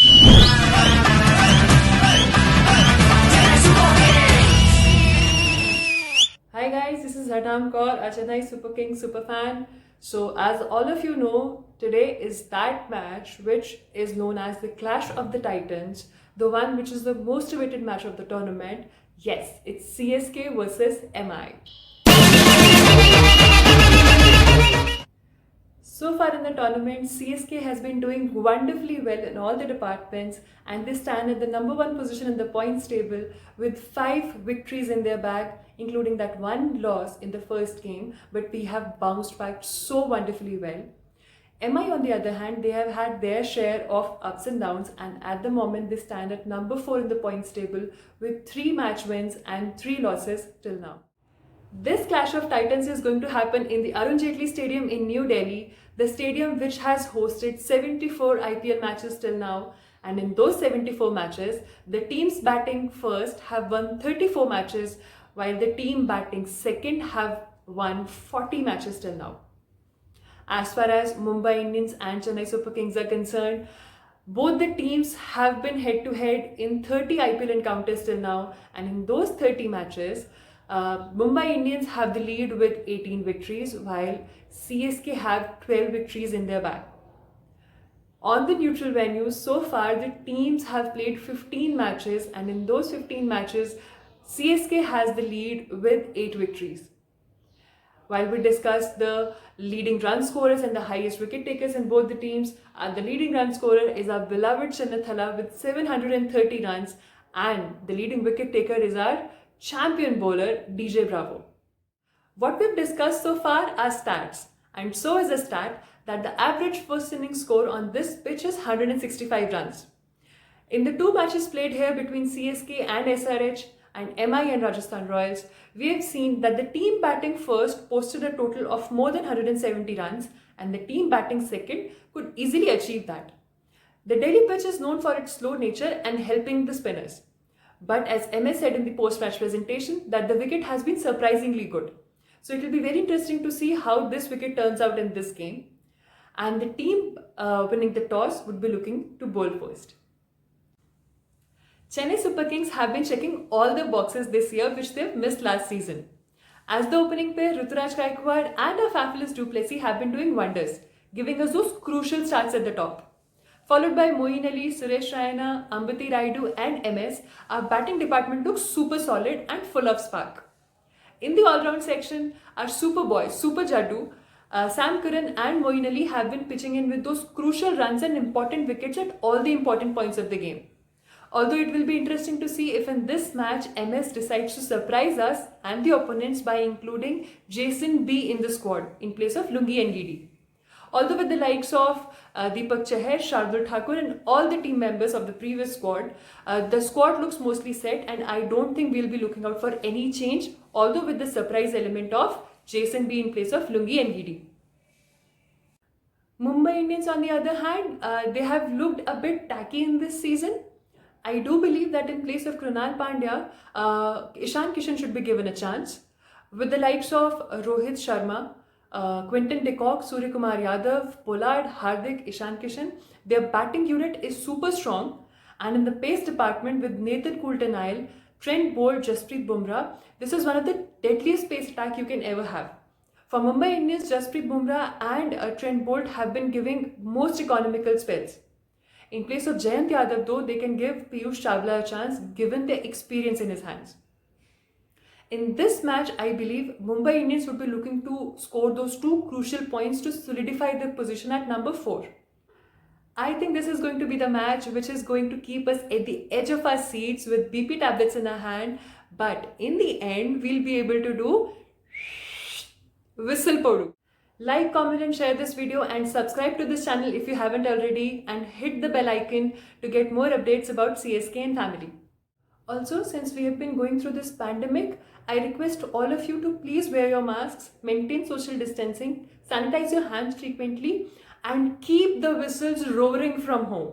Hi guys, this is Harnam Kaur, a Chennai Super King super fan. So as all of you know, today is that match which is known as the Clash of the Titans, the one which is the most awaited match of the tournament. Yes, it's CSK versus MI. So far in the tournament, CSK has been doing wonderfully well in all the departments and they stand at the number one position in the points table with 5 victories in their bag, including that one loss in the first game, but we have bounced back so wonderfully well. MI on the other hand, they have had their share of ups and downs and at the moment they stand at number 4 in the points table with 3 match wins and 3 losses till now. This Clash of Titans is going to happen in the Arun Jaitley Stadium in New Delhi, the stadium which has hosted 74 IPL matches till now. And in those 74 matches, the teams batting first have won 34 matches, while the team batting second have won 40 matches till now. As far as Mumbai Indians and Chennai Super Kings are concerned, both the teams have been head to head in 30 IPL encounters till now, and in those 30 matches, Mumbai Indians have the lead with 18 victories while CSK have 12 victories in their bag. On the neutral venues, so far the teams have played 15 matches and in those 15 matches, CSK has the lead with 8 victories. While we discussed the leading run scorers and the highest wicket takers in both the teams, the leading run scorer is our beloved Chinnathala with 730 runs and the leading wicket taker is our champion bowler DJ Bravo. What we've discussed so far are stats, and so is a stat that the average first inning score on this pitch is 165 runs. In the 2 matches played here between CSK and SRH and MI and Rajasthan Royals, we have seen that the team batting first posted a total of more than 170 runs and the team batting second could easily achieve that. The Delhi pitch is known for its slow nature and helping the spinners. But as MS said in the post-match presentation, that the wicket has been surprisingly good. So it will be very interesting to see how this wicket turns out in this game. And the team winning the toss would be looking to bowl first. Chennai Super Kings have been checking all the boxes this year which they've missed last season. As the opening pair, Ruturaj Gaikwad and our fabulous Du Plessis have been doing wonders, giving us those crucial starts at the top. Followed by Moeen Ali, Suresh Raina, Ambati Raidu and MS, our batting department looks super solid and full of spark. In the all-round section, our super boys, Super Jaddu, Sam Curran and Moeen Ali have been pitching in with those crucial runs and important wickets at all the important points of the game. Although it will be interesting to see if in this match MS decides to surprise us and the opponents by including Jason B in the squad in place of Lungi and Gidi. Although with the likes of Deepak Chahar, Shardul Thakur and all the team members of the previous squad, the squad looks mostly set and I don't think we'll be looking out for any change, although with the surprise element of Jason B in place of Lungi and Gidi. Mumbai Indians on the other hand, they have looked a bit tacky in this season. I do believe that in place of Krunal Pandya, Ishan Kishan should be given a chance. With the likes of Rohit Sharma, Quinton de Kock, Surya Kumar Yadav, Pollard, Hardik, Ishan Kishan, their batting unit is super strong. And in the pace department with Nathan Coulter-Nile, Trent Bolt, Jasprit Bumrah, this is one of the deadliest pace attack you can ever have. For Mumbai Indians, Jasprit Bumrah and Trent Bolt have been giving most economical spells. In place of Jayant Yadav though, they can give Piyush Chawla a chance given their experience in his hands. In this match, I believe Mumbai Indians would be looking to score those 2 crucial points to solidify their position at number 4. I think this is going to be the match which is going to keep us at the edge of our seats with BP tablets in our hand, but in the end, we'll be able to do whistle podu. Like, comment and share this video and subscribe to this channel if you haven't already and hit the bell icon to get more updates about CSK and family. Also, since we have been going through this pandemic, I request all of you to please wear your masks, maintain social distancing, sanitize your hands frequently and keep the whistles roaring from home.